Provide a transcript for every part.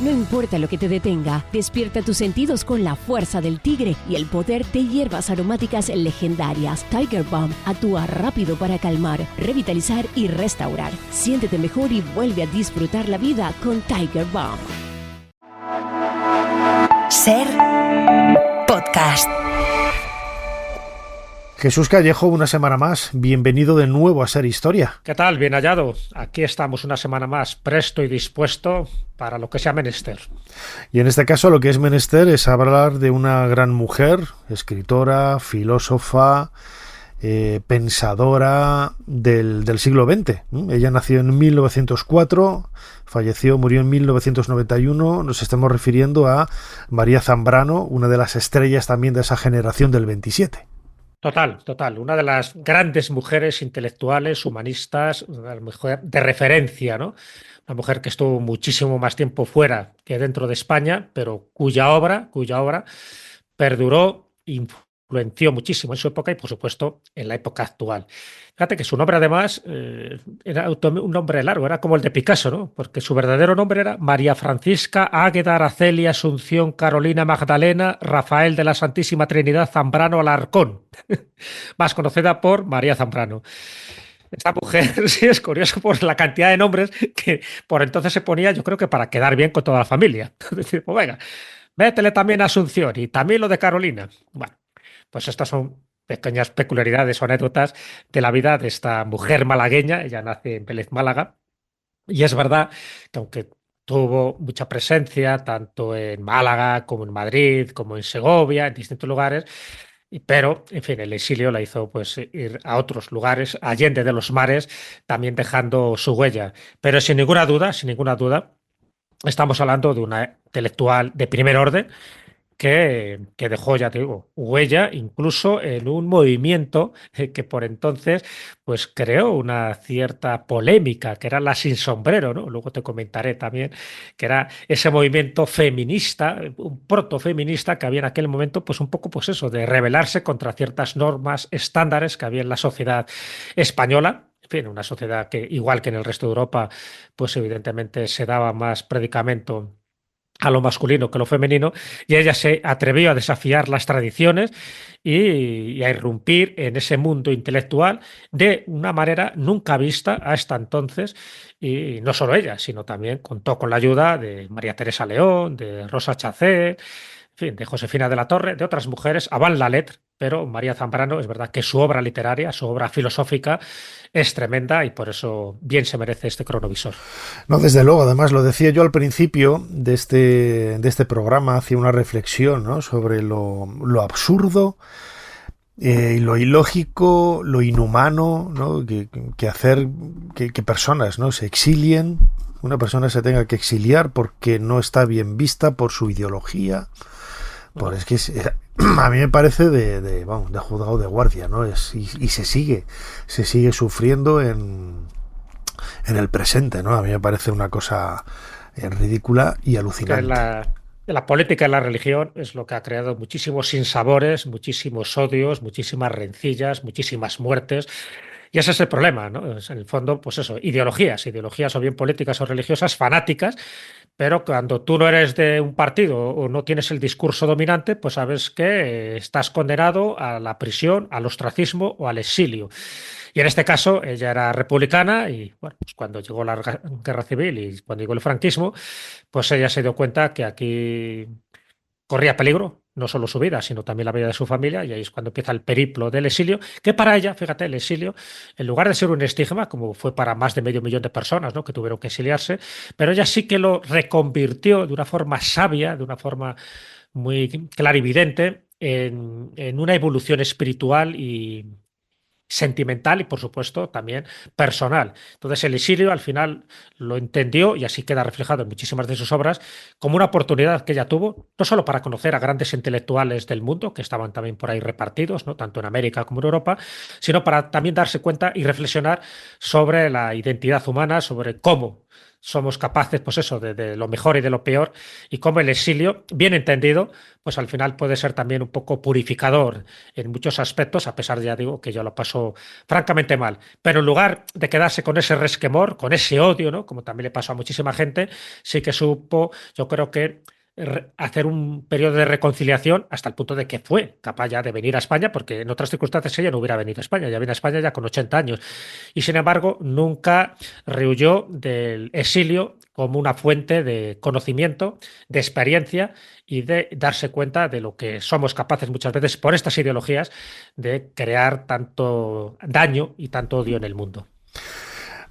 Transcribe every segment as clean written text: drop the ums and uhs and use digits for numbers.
No importa lo que te detenga, despierta tus sentidos con la fuerza del tigre y el poder de hierbas aromáticas legendarias. Tiger Balm actúa rápido para calmar, revitalizar y restaurar. Siéntete mejor y vuelve a disfrutar la vida con Tiger Balm. Ser podcast. Jesús Callejo, una semana más. Bienvenido de nuevo a Ser Historia. ¿Qué tal? Bien hallado. Aquí estamos una semana más, presto y dispuesto para lo que sea menester. Y en este caso lo que es menester es hablar de una gran mujer, escritora, filósofa, pensadora del siglo XX. Ella nació en 1904, murió en 1991. Nos estamos refiriendo a María Zambrano, una de las estrellas también de esa generación del 27. Total. Una de las grandes mujeres intelectuales, humanistas, una mujer de referencia, ¿no? Una mujer que estuvo muchísimo más tiempo fuera que dentro de España, pero cuya obra perduró, influenció muchísimo en su época y, por supuesto, en la época actual. Fíjate que su nombre, además, era un nombre largo, era como el de Picasso, ¿no? Porque su verdadero nombre era María Francisca Águeda Araceli Asunción Carolina Magdalena Rafael de la Santísima Trinidad Zambrano Alarcón, más conocida por María Zambrano. Esta mujer, sí, es curioso por la cantidad de nombres que por entonces se ponía, yo creo que para quedar bien con toda la familia. Es decir, pues venga, métele también a Asunción y también lo de Carolina. Bueno, pues estas son pequeñas peculiaridades o anécdotas de la vida de esta mujer malagueña. Ella nace en Vélez, Málaga, y es verdad que aunque tuvo mucha presencia tanto en Málaga como en Madrid, como en Segovia, en distintos lugares, pero, en fin, el exilio la hizo pues ir a otros lugares, allende de los mares, también dejando su huella. Pero sin ninguna duda, estamos hablando de una intelectual de primer orden que dejó, ya te digo, huella incluso en un movimiento que por entonces pues creó una cierta polémica, que era la sin sombrero, ¿no? Luego te comentaré también que era ese movimiento feminista, un protofeminista que había en aquel momento, pues un poco pues eso, de rebelarse contra ciertas normas estándares que había en la sociedad española. En fin, una sociedad que, igual que en el resto de Europa, pues evidentemente se daba más predicamento a lo masculino que lo femenino, y ella se atrevió a desafiar las tradiciones y a irrumpir en ese mundo intelectual de una manera nunca vista hasta entonces, y no solo ella, sino también contó con la ayuda de María Teresa León, de Rosa Chacé, en fin, de Josefina de la Torre, de otras mujeres, avant la lettre, pero María Zambrano, es verdad que su obra literaria, su obra filosófica es tremenda y por eso bien se merece este cronovisor. No, desde luego, además lo decía yo al principio de este programa, hacía una reflexión, ¿no?, sobre lo absurdo, lo ilógico, lo inhumano, ¿no?, que hacer que personas, ¿no?, se exilien, una persona se tenga que exiliar porque no está bien vista por su ideología. Pues es que a mí me parece de juzgado de guardia, ¿no? Y se sigue sufriendo en el presente, ¿no? A mí me parece una cosa ridícula y alucinante. La política y la religión es lo que ha creado muchísimos sinsabores, muchísimos odios, muchísimas rencillas, muchísimas muertes. Y ese es el problema, ¿no? Es, en el fondo, pues eso, ideologías o bien políticas o religiosas fanáticas, pero cuando tú no eres de un partido o no tienes el discurso dominante, pues sabes que estás condenado a la prisión, al ostracismo o al exilio. Y en este caso ella era republicana y bueno, pues cuando llegó la guerra civil y cuando llegó el franquismo, pues ella se dio cuenta que aquí corría peligro, no solo su vida, sino también la vida de su familia, y ahí es cuando empieza el periplo del exilio, que para ella, fíjate, el exilio, en lugar de ser un estigma, como fue para más de 500.000 de personas, ¿no?, que tuvieron que exiliarse, pero ella sí que lo reconvirtió de una forma sabia, de una forma muy clarividente, en una evolución espiritual y sentimental y, por supuesto, también personal. Entonces, el exilio al final lo entendió, y así queda reflejado en muchísimas de sus obras, como una oportunidad que ella tuvo, no solo para conocer a grandes intelectuales del mundo, que estaban también por ahí repartidos, ¿no?, tanto en América como en Europa, sino para también darse cuenta y reflexionar sobre la identidad humana, sobre cómo somos capaces, pues eso, de lo mejor y de lo peor, y cómo el exilio, bien entendido, pues al final puede ser también un poco purificador en muchos aspectos, a pesar, ya digo, que yo lo paso francamente mal. Pero en lugar de quedarse con ese resquemor, con ese odio, ¿no? Como también le pasó a muchísima gente, sí que supo, yo creo que hacer un periodo de reconciliación hasta el punto de que fue capaz ya de venir a España, porque en otras circunstancias ella no hubiera venido a España, ya viene a España ya con 80 años, y sin embargo nunca rehuyó del exilio como una fuente de conocimiento, de experiencia y de darse cuenta de lo que somos capaces muchas veces por estas ideologías de crear tanto daño y tanto odio en el mundo.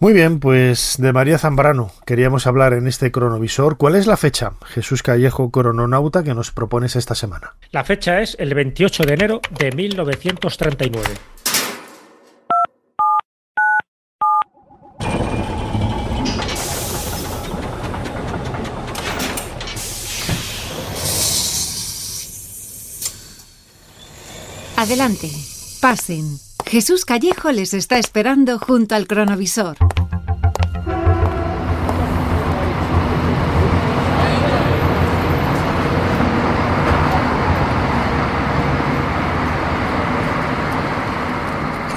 Muy bien, pues de María Zambrano queríamos hablar en este cronovisor. ¿Cuál es la fecha, Jesús Callejo, crononauta, que nos propones esta semana? La fecha es el 28 de enero de 1939. Adelante, pasen. Jesús Callejo les está esperando junto al cronovisor.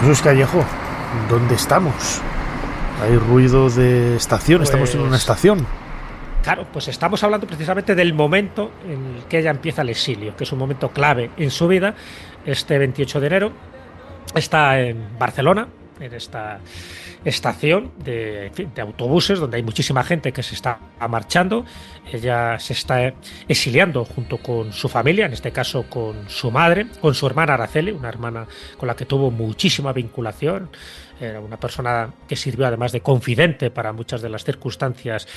Jesús Callejo, ¿dónde estamos? Hay ruido de estación, estamos en una estación. Claro, pues estamos hablando precisamente del momento en el que ella empieza el exilio, que es un momento clave en su vida. Este 28 de enero está en Barcelona, en esta estación de autobuses donde hay muchísima gente que se está marchando. Ella se está exiliando junto con su familia, en este caso con su madre, con su hermana Araceli, una hermana con la que tuvo muchísima vinculación. Era una persona que sirvió además de confidente para muchas de las circunstancias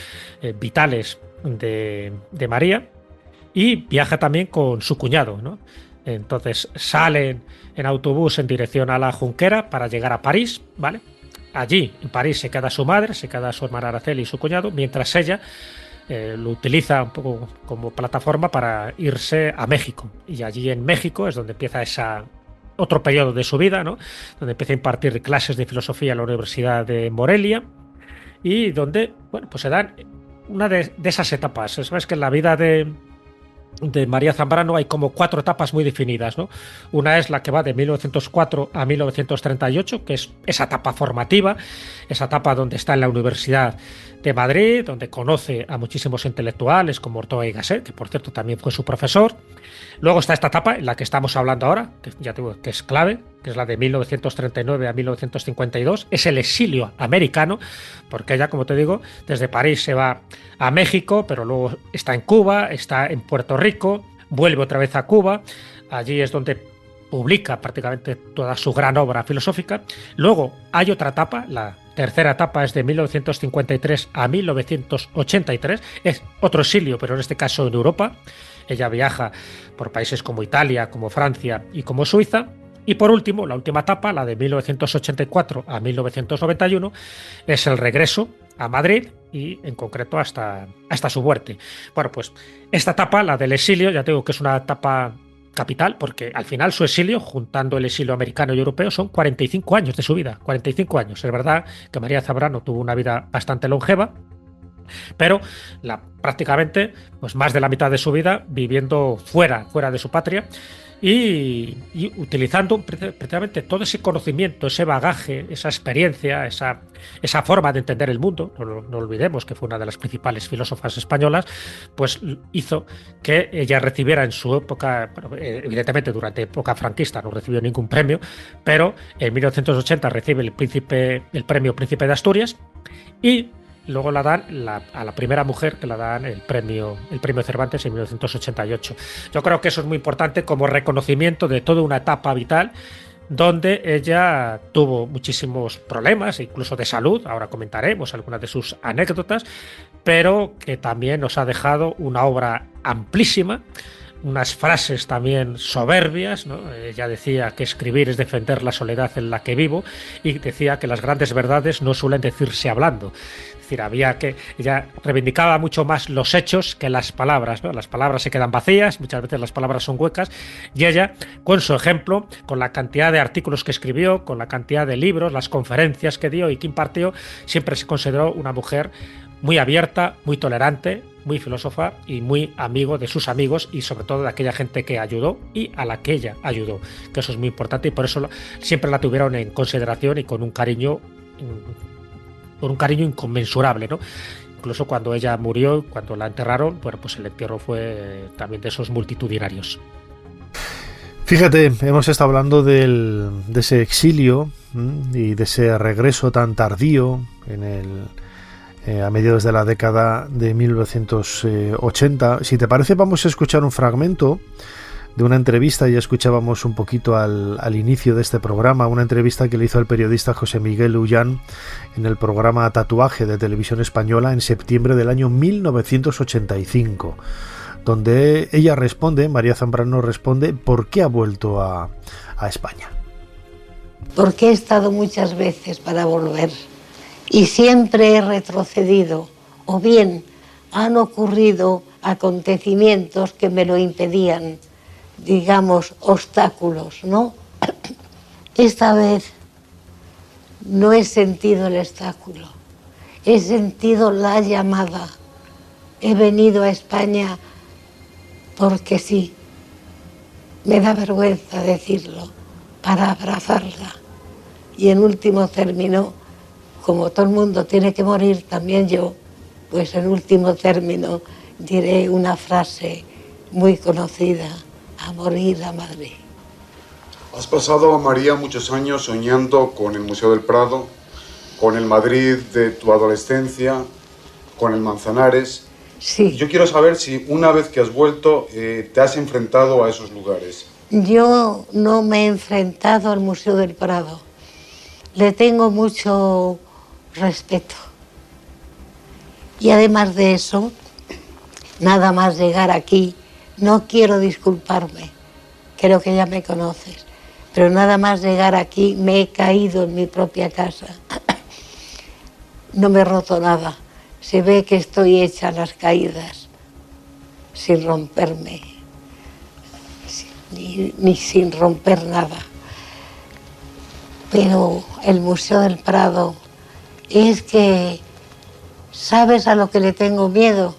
vitales de María, y viaja también con su cuñado, ¿no? Entonces salen en autobús en dirección a la Junquera para llegar a París, ¿vale? Allí, en París, se queda su madre, se queda su hermana Araceli y su cuñado, mientras ella lo utiliza un poco como plataforma para irse a México. Y allí en México es donde empieza otro periodo de su vida, ¿no? Donde empieza a impartir clases de filosofía en la Universidad de Morelia y donde, bueno, pues se dan una de esas etapas. Sabes que en la vida de María Zambrano hay como 4 etapas muy definidas, ¿no? Una es la que va de 1904 a 1938, que es esa etapa formativa, esa etapa donde está en la Universidad de Madrid, donde conoce a muchísimos intelectuales como Ortega y Gasset, que por cierto también fue su profesor. Luego está esta etapa en la que estamos hablando ahora, que ya te digo que es clave, que es la de 1939 a 1952, es el exilio americano, porque ella, como te digo, desde París se va a México, pero luego está en Cuba, está en Puerto Rico, vuelve otra vez a Cuba, allí es donde publica prácticamente toda su gran obra filosófica. Luego hay otra etapa, la tercera etapa es de 1953 a 1983, es otro exilio, pero en este caso en Europa. Ella viaja por países como Italia, como Francia y como Suiza. Y por último, la última etapa, la de 1984 a 1991, es el regreso a Madrid y en concreto hasta su muerte. Bueno, pues esta etapa, la del exilio, ya te digo que es una etapa capital, porque al final su exilio, juntando el exilio americano y europeo, son 45 años de su vida, 45 años. Es verdad que María Zambrano tuvo una vida bastante longeva, pero prácticamente pues más de la mitad de su vida viviendo fuera de su patria y utilizando precisamente todo ese conocimiento, ese bagaje, esa experiencia, esa forma de entender el mundo. No olvidemos que fue una de las principales filósofas españolas, pues hizo que ella recibiera en su época, evidentemente durante época franquista no recibió ningún premio, pero en 1980 recibe el premio Príncipe de Asturias y luego la dan a la primera mujer que la dan el premio Cervantes en 1988. Yo creo que eso es muy importante como reconocimiento de toda una etapa vital donde ella tuvo muchísimos problemas, incluso de salud, ahora comentaremos algunas de sus anécdotas, pero que también nos ha dejado una obra amplísima, unas frases también soberbias, ¿no? Ella decía que escribir es defender la soledad en la que vivo y decía que las grandes verdades no suelen decirse hablando. Es decir, ella reivindicaba mucho más los hechos que las palabras, ¿no? Las palabras se quedan vacías, muchas veces las palabras son huecas, y ella, con su ejemplo, con la cantidad de artículos que escribió, con la cantidad de libros, las conferencias que dio y que impartió, siempre se consideró una mujer muy abierta, muy tolerante, muy filósofa y muy amigo de sus amigos y sobre todo de aquella gente que ayudó y a la que ella ayudó, que eso es muy importante y por eso siempre la tuvieron en consideración y con un cariño inconmensurable, ¿no? Incluso cuando ella murió, cuando la enterraron, bueno, pues el entierro fue también de esos multitudinarios. Fíjate, hemos estado hablando de ese exilio y de ese regreso tan tardío a mediados de la década de 1980. Si te parece, vamos a escuchar un fragmento de una entrevista. Ya escuchábamos un poquito al inicio de este programa, una entrevista que le hizo el periodista José Miguel Ullán en el programa Tatuaje de Televisión Española en septiembre del año 1985, donde ella responde, María Zambrano responde, ¿por qué ha vuelto a España? Porque he estado muchas veces para volver y siempre he retrocedido, o bien han ocurrido acontecimientos que me lo impedían, digamos, obstáculos, ¿no? Esta vez no he sentido el obstáculo, he sentido la llamada. He venido a España porque sí, me da vergüenza decirlo, para abrazarla. Y en último término, como todo el mundo tiene que morir, también yo, pues en último término diré una frase muy conocida: a morir a Madrid. Has pasado, María, muchos años soñando con el Museo del Prado, con el Madrid de tu adolescencia, con el Manzanares. Sí. Yo quiero saber si una vez que has vuelto te has enfrentado a esos lugares. Yo no me he enfrentado al Museo del Prado. Le tengo mucho respeto. Y además de eso, nada más llegar aquí, no quiero disculparme, creo que ya me conoces, pero nada más llegar aquí me he caído en mi propia casa. No me he roto nada, se ve que estoy hecha a las caídas, sin romperme, ni sin romper nada. Pero el Museo del Prado es que, ¿sabes a lo que le tengo miedo?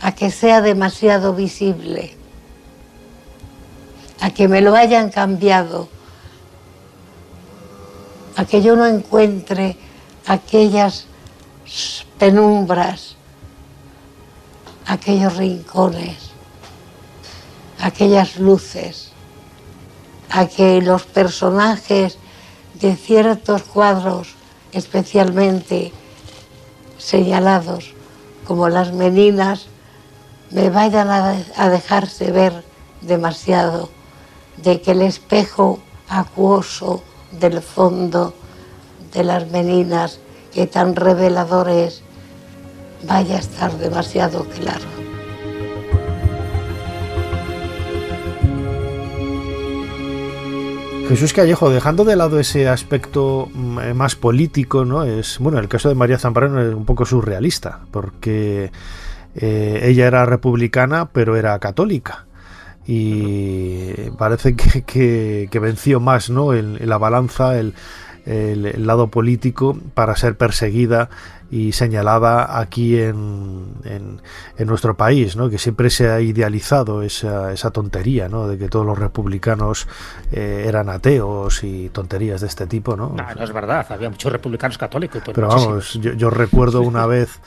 A que sea demasiado visible, a que me lo hayan cambiado, a que yo no encuentre aquellas penumbras, aquellos rincones, aquellas luces, a que los personajes de ciertos cuadros especialmente señalados, como las meninas, me vayan a dejarse ver demasiado, de que el espejo acuoso del fondo de las meninas, que tan revelador es, vaya a estar demasiado claro. Jesús Callejo, dejando de lado ese aspecto más político, ¿no? El caso de María Zambrano es un poco surrealista, porque ella era republicana, pero era católica. Y parece que venció más, ¿no?, en la balanza el lado político para ser perseguida y señalada aquí en nuestro país, ¿no?, que siempre se ha idealizado esa tontería, ¿no?, de que todos los republicanos eran ateos y tonterías de este tipo, ¿no? No es verdad, había muchos republicanos católicos. Pero vamos, yo recuerdo una vez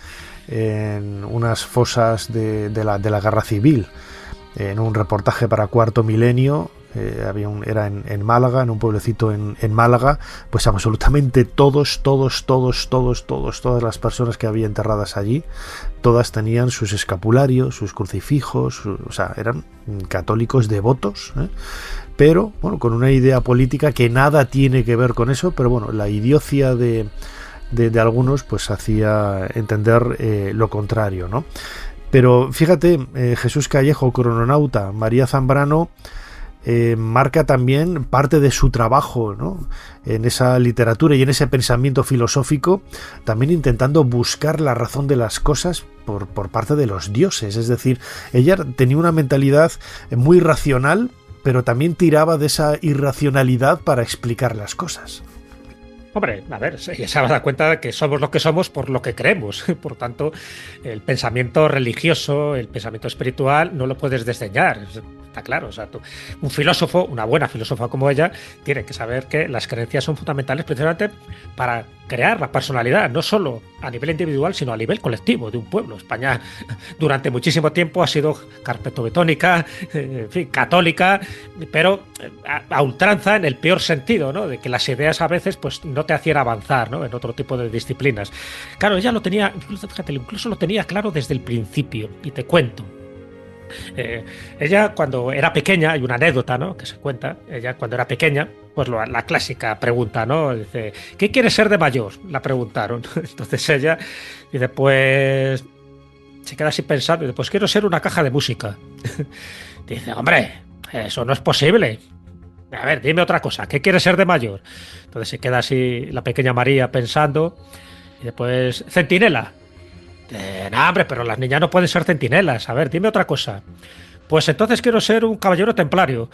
en unas fosas de la Guerra Civil, en un reportaje para Cuarto Milenio, era en Málaga, en un pueblecito en Málaga, pues absolutamente todas las personas que había enterradas allí, todas tenían sus escapularios, sus crucifijos, o sea, eran católicos devotos, pero bueno, con una idea política que nada tiene que ver con eso, pero bueno, la idiocia de algunos pues hacía entender lo contrario, ¿no? Pero fíjate, Jesús Callejo, crononauta, María Zambrano marca también parte de su trabajo, ¿no?, en esa literatura y en ese pensamiento filosófico, también intentando buscar la razón de las cosas por parte de los dioses. Es decir, ella tenía una mentalidad muy racional, pero también tiraba de esa irracionalidad para explicar las cosas. Hombre, a ver, ella se da cuenta de que somos lo que somos por lo que creemos. Por tanto, el pensamiento religioso, el pensamiento espiritual, no lo puedes desdeñar. Está claro. O sea, un filósofo, una buena filósofa como ella, tiene que saber que las creencias son fundamentales precisamente para crear la personalidad, no solo a nivel individual, sino a nivel colectivo de un pueblo. España durante muchísimo tiempo ha sido carpetobetónica, en fin, católica, pero a ultranza en el peor sentido, ¿no? De que las ideas a veces pues no te hacían avanzar, ¿no? En otro tipo de disciplinas. Claro, ella lo tenía, fíjate, incluso lo tenía claro desde el principio, y te cuento. Ella cuando era pequeña, hay una anécdota, ¿no?, que se cuenta. Ella cuando era pequeña, pues la clásica pregunta, ¿no? Dice, ¿qué quieres ser de mayor? La preguntaron. Entonces ella dice, pues se queda así pensando, dice, pues quiero ser una caja de música. Dice, hombre, eso no es posible. A ver, dime otra cosa, ¿qué quieres ser de mayor? Entonces se queda así la pequeña María pensando, y después, centinela. No, hombre, pero las niñas no pueden ser centinelas. A ver, dime otra cosa. Pues entonces quiero ser un caballero templario.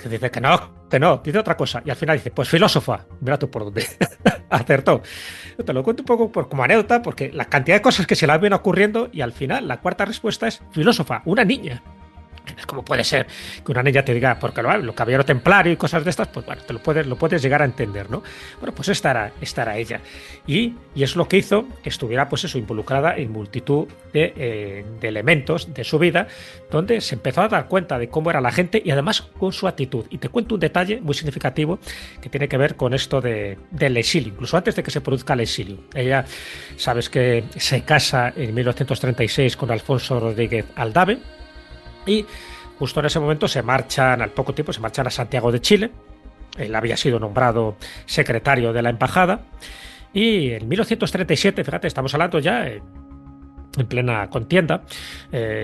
Dice que no, dice otra cosa. Y al final dice, pues filósofa. Mira tú por dónde. Acertó. Yo te lo cuento un poco como anécdota, porque la cantidad de cosas que se le han venido ocurriendo, y al final la cuarta respuesta es filósofa, una niña. ¿Cómo puede ser que una niña te diga, porque lo caballero templario y cosas de estas? Pues bueno, lo puedes llegar a entender, ¿no? Bueno, pues esta era ella. Y es lo que hizo que estuviera, pues eso, involucrada en multitud de elementos de su vida, donde se empezó a dar cuenta de cómo era la gente y además con su actitud. Y te cuento un detalle muy significativo que tiene que ver con esto del exilio, incluso antes de que se produzca el exilio. Ella, sabes que se casa en 1936 con Alfonso Rodríguez Aldave, y justo en ese momento al poco tiempo se marchan a Santiago de Chile. Él había sido nombrado secretario de la embajada, y en 1937, fíjate, estamos hablando ya en plena contienda,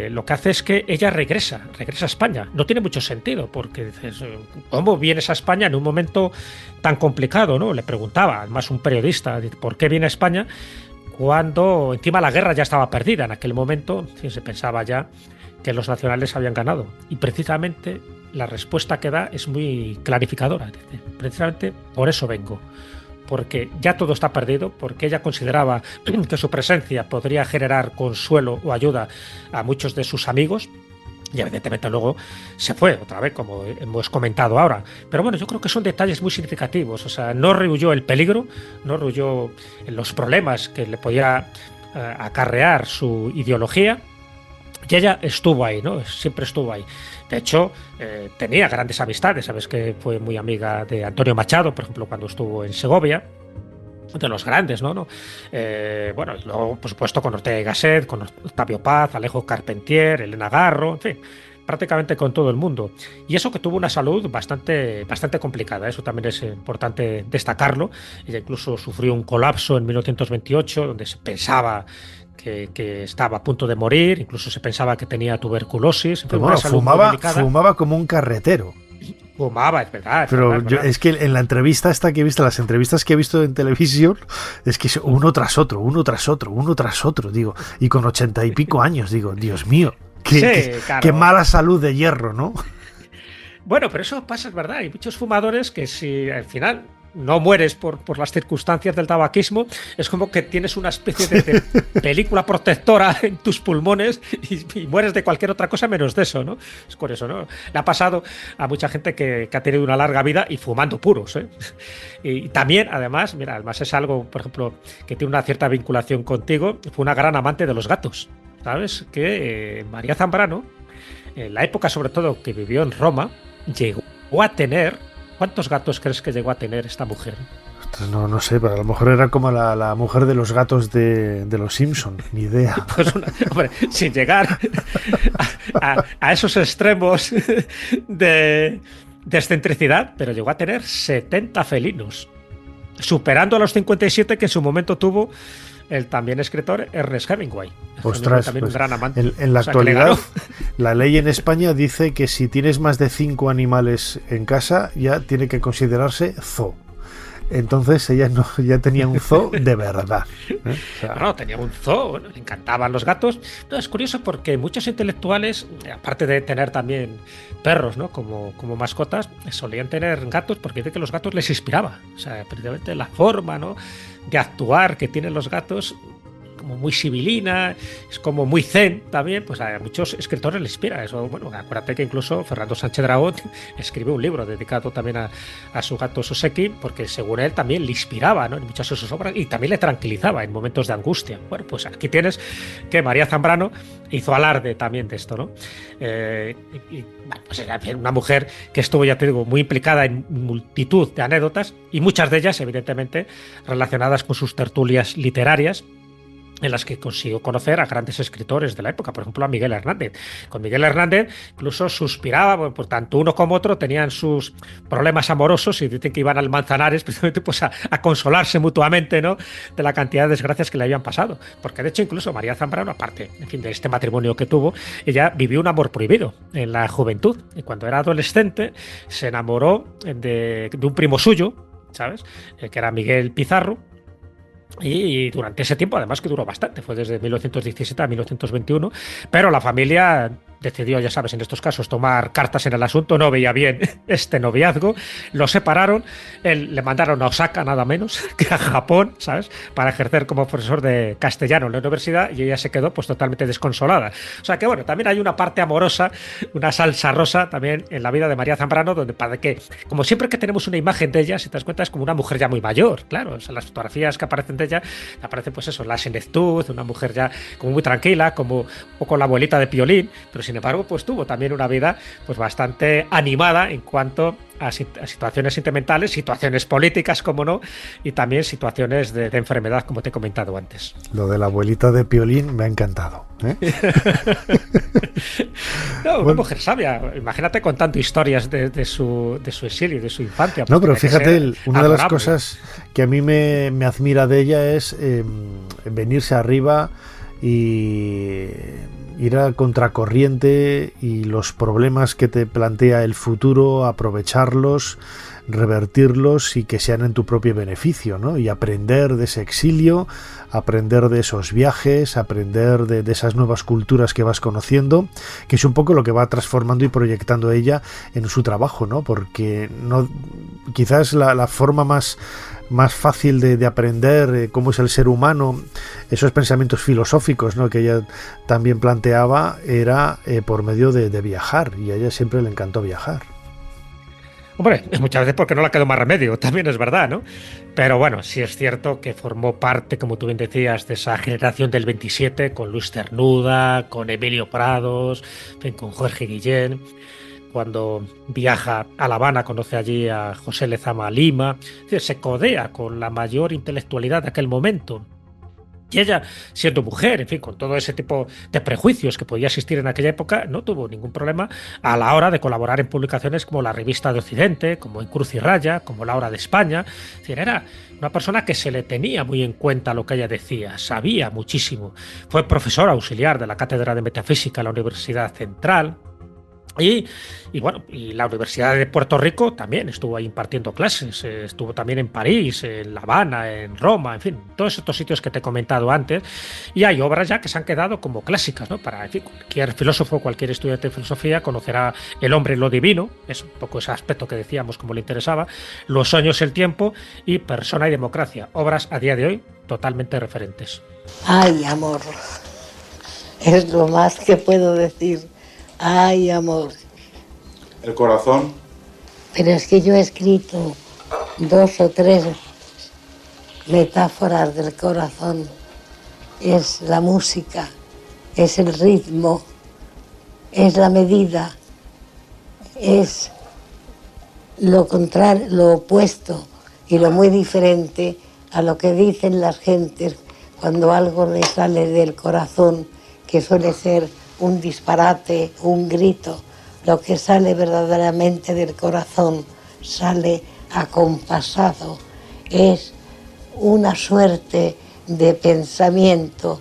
lo que hace es que ella regresa a España. No tiene mucho sentido, porque dices, ¿cómo vienes a España en un momento tan complicado, ¿no? Le preguntaba, además, un periodista, ¿por qué viene a España cuando encima la guerra ya estaba perdida? En aquel momento se pensaba ya que los nacionales habían ganado. Y precisamente la respuesta que da es muy clarificadora. Dice, precisamente por eso vengo. Porque ya todo está perdido, porque ella consideraba que su presencia podría generar consuelo o ayuda a muchos de sus amigos. Y evidentemente luego se fue otra vez, como hemos comentado ahora. Pero bueno, yo creo que son detalles muy significativos. O sea, no rehuyó el peligro, no rehuyó los problemas que le podía acarrear su ideología. Y ella estuvo ahí, ¿no? Siempre estuvo ahí. De hecho, tenía grandes amistades. Sabes que fue muy amiga de Antonio Machado, por ejemplo, cuando estuvo en Segovia. De los grandes, ¿no? Bueno, y luego, por supuesto, con Ortega y Gasset, con Octavio Paz, Alejo Carpentier, Elena Garro, en fin, prácticamente con todo el mundo. Y eso que tuvo una salud bastante complicada. Eso también es importante destacarlo. Ella incluso sufrió un colapso en 1928, donde se pensaba que estaba a punto de morir, incluso se pensaba que tenía tuberculosis. Pero bueno, fumaba como un carretero. Fumaba, es verdad. Pero es verdad. Es que en la entrevista esta que he visto, las entrevistas que he visto en televisión, es que uno tras otro, digo, y con 80 y pico años, digo, Dios mío, qué mala salud de hierro, ¿no? Bueno, pero eso pasa, es verdad. Hay muchos fumadores que si al final no mueres por las circunstancias del tabaquismo, es como que tienes una especie de película protectora en tus pulmones y mueres de cualquier otra cosa menos de eso, ¿no? Es por eso, ¿no? Le ha pasado a mucha gente que ha tenido una larga vida y fumando puros, ¿eh? Y también, además, mira, además es algo, por ejemplo, que tiene una cierta vinculación contigo, fue una gran amante de los gatos, ¿sabes? Que María Zambrano, en la época sobre todo que vivió en Roma, llegó a tener... ¿Cuántos gatos crees que llegó a tener esta mujer? No sé, pero a lo mejor era como la mujer de los gatos de los Simpson, ni idea. Pues hombre, sin llegar a esos extremos de excentricidad, pero llegó a tener 70 felinos, superando a los 57 que en su momento tuvo el también escritor Ernest Hemingway. Ostras, también pues, un gran amante. En la actualidad, la ley en España dice que si tienes más de 5 animales en casa, ya tiene que considerarse zoo. entonces ella ya tenía un zoo de verdad. O sea, No, tenía un zoo, bueno, le encantaban los gatos. No, es curioso porque muchos intelectuales, aparte de tener también perros, ¿no? como mascotas, solían tener gatos porque dice que los gatos les inspiraba. O sea, precisamente la forma, ¿no?, de actuar que tienen los gatos, como muy sibilina, es como muy zen también, pues a muchos escritores les inspira eso. Bueno, acuérdate que incluso Fernando Sánchez Dragó escribió un libro dedicado también a su gato Soseki, porque según él también le inspiraba, ¿no?, en muchas de sus obras, y también le tranquilizaba en momentos de angustia. Bueno, pues aquí tienes que María Zambrano hizo alarde también de esto, ¿no? Bueno, pues era una mujer que estuvo, ya te digo, muy implicada en multitud de anécdotas, y muchas de ellas, evidentemente, relacionadas con sus tertulias literarias, en las que consiguió conocer a grandes escritores de la época, por ejemplo a Miguel Hernández. Con Miguel Hernández incluso suspiraba, por tanto uno como otro tenían sus problemas amorosos y dicen que iban al Manzanares precisamente pues a consolarse mutuamente, ¿no?, de la cantidad de desgracias que le habían pasado. Porque de hecho incluso María Zambrano, aparte, en fin, de este matrimonio que tuvo, ella vivió un amor prohibido en la juventud. Y cuando era adolescente se enamoró de un primo suyo, ¿sabes?, que era Miguel Pizarro. Y durante ese tiempo, además, que duró bastante, fue desde 1917 a 1921, pero la familia decidió, ya sabes, en estos casos tomar cartas en el asunto, no veía bien este noviazgo, lo separaron, le mandaron a Osaka nada menos que a Japón, ¿sabes?, para ejercer como profesor de castellano en la universidad, y ella se quedó pues totalmente desconsolada. O sea que bueno, también hay una parte amorosa, una salsa rosa también en la vida de María Zambrano, donde para que, como siempre que tenemos una imagen de ella, si te das cuenta, es como una mujer ya muy mayor, claro, o sea, las fotografías que aparecen de ella, aparece pues eso, la senectud, una mujer ya como muy tranquila, como un poco la abuelita de Piolín, pero sin embargo pues tuvo también una vida pues bastante animada en cuanto a situaciones sentimentales, situaciones políticas, como no, y también situaciones de enfermedad, como te he comentado antes. Lo de la abuelita de Piolín me ha encantado, ¿eh? No, una mujer sabia, imagínate contando historias de su exilio, de su infancia. No, pero fíjate, una de las cosas que a mí me admira de ella es venirse arriba y ir a contracorriente, y los problemas que te plantea el futuro, aprovecharlos, revertirlos y que sean en tu propio beneficio, ¿no? Y aprender de ese exilio, aprender de esos viajes, aprender de esas nuevas culturas que vas conociendo, que es un poco lo que va transformando y proyectando ella en su trabajo, ¿no? Porque no, quizás la forma más fácil de aprender cómo es el ser humano, esos pensamientos filosóficos, ¿no?, que ella también planteaba, era por medio de viajar, y a ella siempre le encantó viajar. Hombre, muchas veces porque no le quedó más remedio, también es verdad, ¿no? Pero bueno, sí es cierto que formó parte, como tú bien decías, de esa generación del 27, con Luis Cernuda, con Emilio Prados, con Jorge Guillén. Cuando viaja a La Habana, conoce allí a José Lezama Lima, se codea con la mayor intelectualidad de aquel momento. Y ella, siendo mujer, en fin, con todo ese tipo de prejuicios que podía existir en aquella época, no tuvo ningún problema a la hora de colaborar en publicaciones como La Revista de Occidente, como En Cruz y Raya, como La Hora de España. Es decir, era una persona que se le tenía muy en cuenta lo que ella decía, sabía muchísimo. Fue profesora auxiliar de la Cátedra de Metafísica en la Universidad Central. Y bueno, y la Universidad de Puerto Rico también estuvo ahí impartiendo clases, estuvo también en París, en La Habana, en Roma, en fin, todos estos sitios que te he comentado antes, y hay obras ya que se han quedado como clásicas, ¿no? Para, en fin, cualquier filósofo, cualquier estudiante de filosofía conocerá El hombre y lo divino, es un poco ese aspecto que decíamos como le interesaba, Los sueños, el tiempo y Persona y democracia, obras a día de hoy totalmente referentes. Ay, amor, es lo más que puedo decir. Ay, amor. El corazón. Pero es que yo he escrito 2 o 3 metáforas del corazón. Es la música, es el ritmo, es la medida, es lo contrario, lo opuesto y lo muy diferente a lo que dicen las gentes cuando algo les sale del corazón, que suele ser un disparate, un grito. Lo que sale verdaderamente del corazón sale acompasado. Es una suerte de pensamiento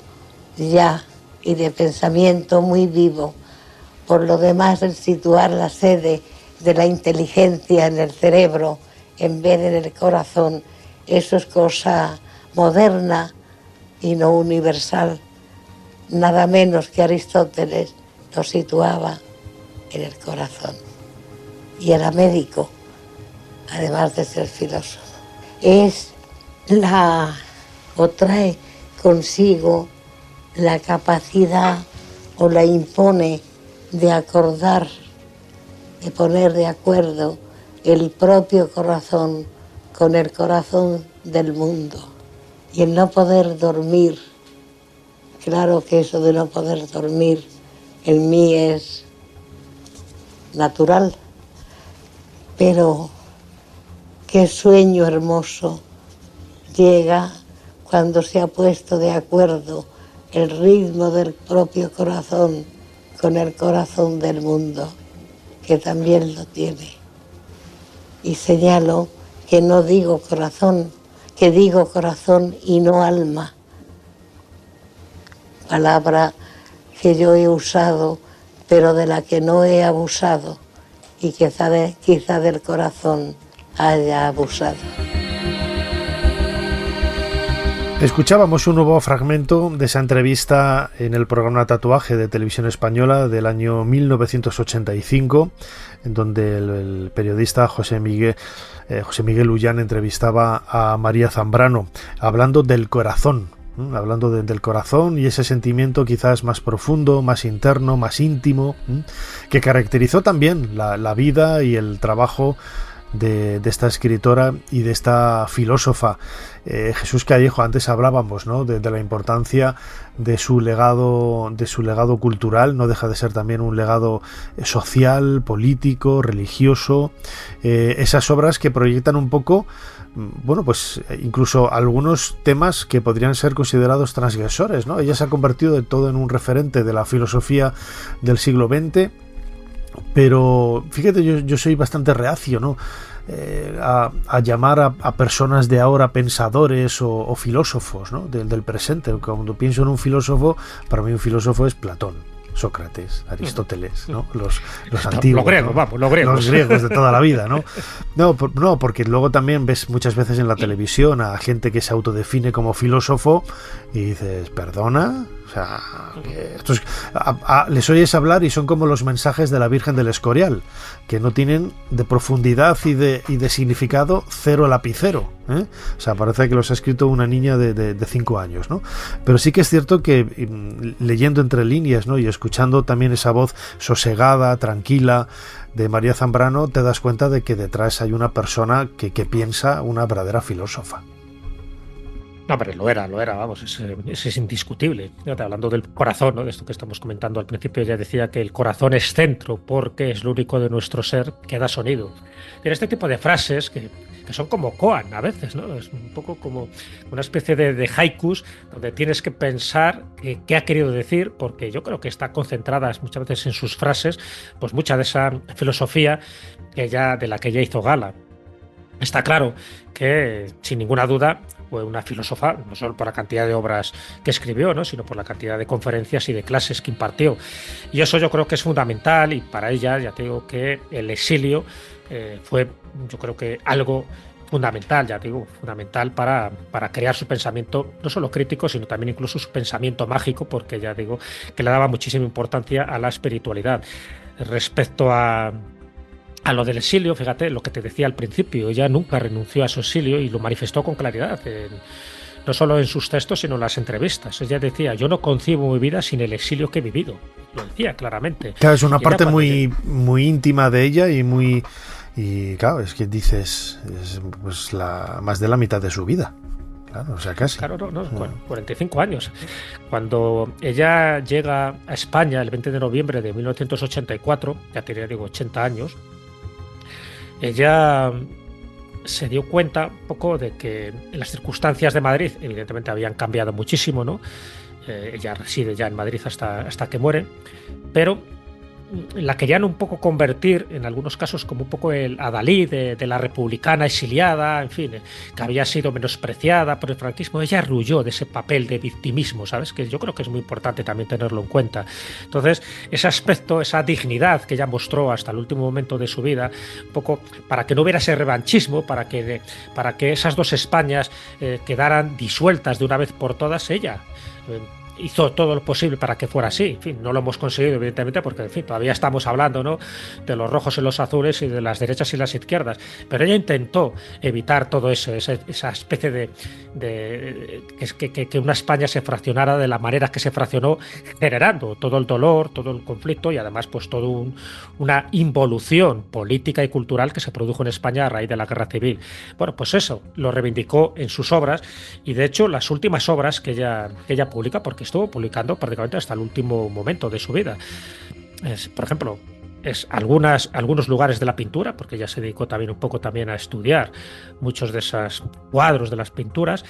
ya, y de pensamiento muy vivo. Por lo demás, el situar la sede de la inteligencia en el cerebro en vez de en el corazón eso es cosa moderna y no universal. Nada menos que Aristóteles lo situaba en el corazón. Y era médico, además de ser filósofo. Trae consigo la capacidad o la impone de acordar, de poner de acuerdo el propio corazón con el corazón del mundo. Y el no poder dormir, claro que eso de no poder dormir en mí es natural, pero qué sueño hermoso llega cuando se ha puesto de acuerdo el ritmo del propio corazón con el corazón del mundo, que también lo tiene. Y señalo que no digo corazón, que digo corazón y no alma, palabra que yo he usado, pero de la que no he abusado, y quizá del corazón haya abusado. Escuchábamos un nuevo fragmento de esa entrevista en el programa Tatuaje de Televisión Española del año 1985, en donde el periodista José Miguel Ullán entrevistaba a María Zambrano, hablando del corazón, del corazón y ese sentimiento quizás más profundo, más interno, más íntimo, que caracterizó también la vida y el trabajo de esta escritora y de esta filósofa. Jesús Callejo, antes hablábamos, ¿no?, de la importancia de su legado cultural. No deja de ser también un legado social, político, religioso, esas obras que proyectan un poco, bueno, pues incluso algunos temas que podrían ser considerados transgresores, ¿no? Ella se ha convertido de todo en un referente de la filosofía del siglo XX. Pero fíjate, yo soy bastante reacio, ¿no?, a llamar a personas de ahora pensadores o filósofos, ¿no?, del presente. Cuando pienso en un filósofo, para mí un filósofo es Platón, Sócrates, Aristóteles, ¿no?, los antiguos, los griegos de toda la vida, ¿no? No, porque luego también ves muchas veces en la televisión a gente que se autodefine como filósofo y dices, ¿perdona? O sea, les oyes hablar y son como los mensajes de la Virgen del Escorial, que no tienen de profundidad y de significado cero lapicero, ¿eh? O sea, parece que los ha escrito una niña de 5 años, ¿no? Pero sí que es cierto que leyendo entre líneas, ¿no?, y escuchando también esa voz sosegada, tranquila de María Zambrano, te das cuenta de que detrás hay una persona que piensa, una verdadera filósofa. No, pero lo era, vamos, es indiscutible. Fíjate, hablando del corazón, ¿no?, de esto que estamos comentando al principio, ya decía que el corazón es centro porque es lo único de nuestro ser que da sonido. Pero este tipo de frases que son como koan a veces, ¿no? Es un poco como una especie de haikus donde tienes que pensar qué ha querido decir, porque yo creo que está concentrada muchas veces en sus frases, pues mucha de esa filosofía de la que ella hizo gala. Está claro que, sin ninguna duda, fue una filósofa, no solo por la cantidad de obras que escribió, ¿no?, sino por la cantidad de conferencias y de clases que impartió. Y eso yo creo que es fundamental, y para ella, ya te digo que el exilio fue, yo creo que algo fundamental, fundamental para crear su pensamiento, no solo crítico, sino también incluso su pensamiento mágico, porque ya digo que le daba muchísima importancia a la espiritualidad. Respecto a lo del exilio, fíjate, lo que te decía al principio, ella nunca renunció a su exilio y lo manifestó con claridad, no solo en sus textos, sino en las entrevistas. Ella decía, yo no concibo mi vida sin el exilio que he vivido. Lo decía claramente. Claro, es una parte muy íntima de ella y claro, es que dices, es pues más de la mitad de su vida. Claro, o sea, casi. Claro, 45 años. Cuando ella llega a España el 20 de noviembre de 1984, ya tenía, 80 años, ella se dio cuenta un poco de que las circunstancias de Madrid evidentemente habían cambiado muchísimo, ¿no? Ella reside ya en Madrid hasta que muere, pero la querían un poco convertir, en algunos casos, como un poco el adalid de la republicana exiliada, en fin, que había sido menospreciada por el franquismo. Ella rehuyó de ese papel de victimismo, ¿sabes? Que yo creo que es muy importante también tenerlo en cuenta. Entonces, ese aspecto, esa dignidad que ella mostró hasta el último momento de su vida, un poco para que no hubiera ese revanchismo, para que esas dos Españas quedaran disueltas de una vez por todas, ella hizo todo lo posible para que fuera así. En fin, no lo hemos conseguido, evidentemente, porque en fin, todavía estamos hablando, ¿no?, de los rojos y los azules y de las derechas y las izquierdas. Pero ella intentó evitar todo eso, esa especie de que una España se fraccionara de la manera que se fraccionó, generando todo el dolor, todo el conflicto y además pues toda una involución política y cultural que se produjo en España a raíz de la Guerra Civil. Bueno, pues eso lo reivindicó en sus obras, y de hecho las últimas obras que ella publica, porque estuvo publicando prácticamente hasta el último momento de su vida, por ejemplo, algunos lugares de la pintura, porque ella se dedicó también un poco a estudiar muchos de esos cuadros de las pinturas,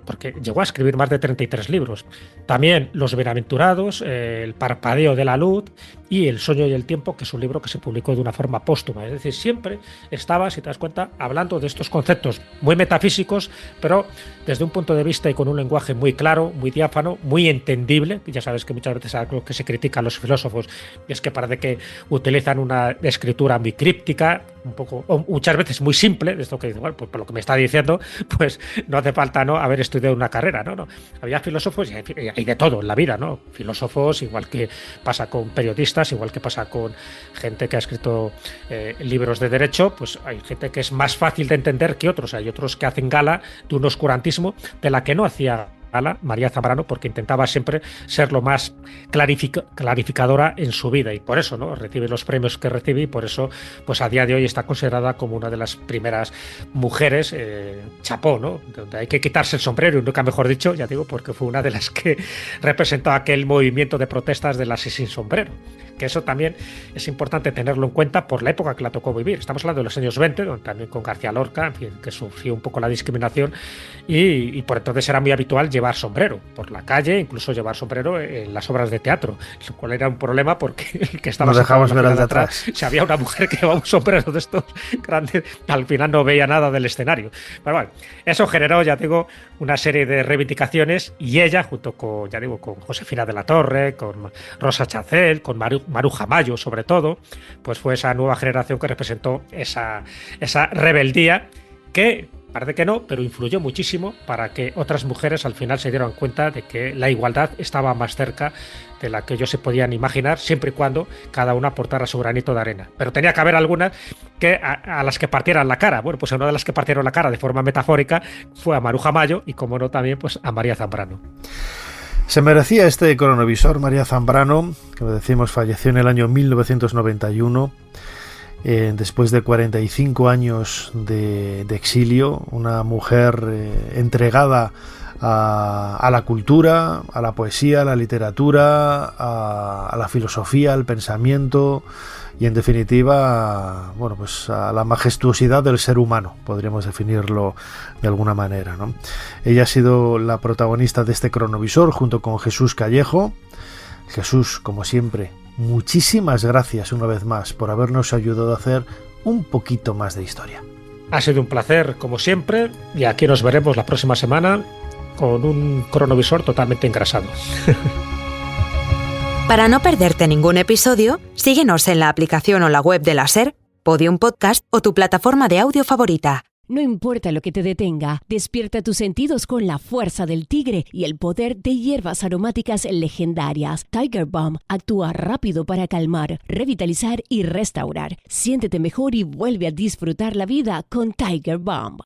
porque llegó a escribir más de 33 libros. También Los Bienaventurados, El parpadeo de la luz y El sueño y el tiempo, que es un libro que se publicó de una forma póstuma. Es decir, siempre estaba, si te das cuenta, hablando de estos conceptos muy metafísicos, pero desde un punto de vista y con un lenguaje muy claro, muy diáfano, muy entendible. Ya sabes que muchas veces algo que se critica a los filósofos es que parece que utilizan una escritura muy críptica, un poco, o muchas veces muy simple, de esto que dice, bueno, pues por lo que me está diciendo, pues no hace falta, ¿no?, haber estudiado una carrera, ¿no? Había filósofos, y hay de todo en la vida, ¿no? Filósofos, igual que pasa con periodistas, igual que pasa con gente que ha escrito libros de derecho, pues hay gente que es más fácil de entender que otros. Hay otros que hacen gala de un oscurantismo de la que no hacía gala María Zambrano, porque intentaba siempre ser lo más clarificadora en su vida, y por eso, ¿no?, recibe los premios que recibe, y por eso pues a día de hoy está considerada como una de las primeras mujeres chapó, ¿no?, donde hay que quitarse el sombrero, y nunca mejor dicho, ya digo, porque fue una de las que representó aquel movimiento de protestas de las sin sombrero, que eso también es importante tenerlo en cuenta por la época que la tocó vivir. Estamos hablando de los años 20, donde también con García Lorca, en fin, que sufrió un poco la discriminación, y por entonces era muy habitual llevar sombrero por la calle, incluso llevar sombrero en las obras de teatro, lo cual era un problema porque el que estaba dejamos ver al de atrás. Si había una mujer que llevaba un sombrero de estos grandes, al final no veía nada del escenario. Pero bueno, eso generó, ya digo, una serie de reivindicaciones, y ella, junto con, ya digo, con Josefina de la Torre, con Rosa Chacel, con Maruja Mayo, sobre todo, pues fue esa nueva generación que representó esa rebeldía que parece que no, pero influyó muchísimo para que otras mujeres al final se dieran cuenta de que la igualdad estaba más cerca de la que ellos se podían imaginar, siempre y cuando cada una aportara su granito de arena. Pero tenía que haber algunas que a las que partieran la cara. Bueno, pues una de las que partieron la cara de forma metafórica fue a Maruja Mayo, y como no también pues a María Zambrano. Se merecía este cronovisor María Zambrano, que decimos falleció en el año 1991, después de 45 años de exilio, una mujer entregada a la cultura, a la poesía, a la literatura, a la filosofía, al pensamiento y, en definitiva, bueno, pues a la majestuosidad del ser humano, podríamos definirlo de alguna manera, ¿no? Ella ha sido la protagonista de este cronovisor junto con Jesús Callejo. Jesús, como siempre, muchísimas gracias una vez más por habernos ayudado a hacer un poquito más de historia. Ha sido un placer, como siempre, y aquí nos veremos la próxima semana con un cronovisor totalmente engrasado. Para no perderte ningún episodio, síguenos en la aplicación o la web de la SER, Podium Podcast o tu plataforma de audio favorita. No importa lo que te detenga, despierta tus sentidos con la fuerza del tigre y el poder de hierbas aromáticas legendarias. Tiger Balm actúa rápido para calmar, revitalizar y restaurar. Siéntete mejor y vuelve a disfrutar la vida con Tiger Balm.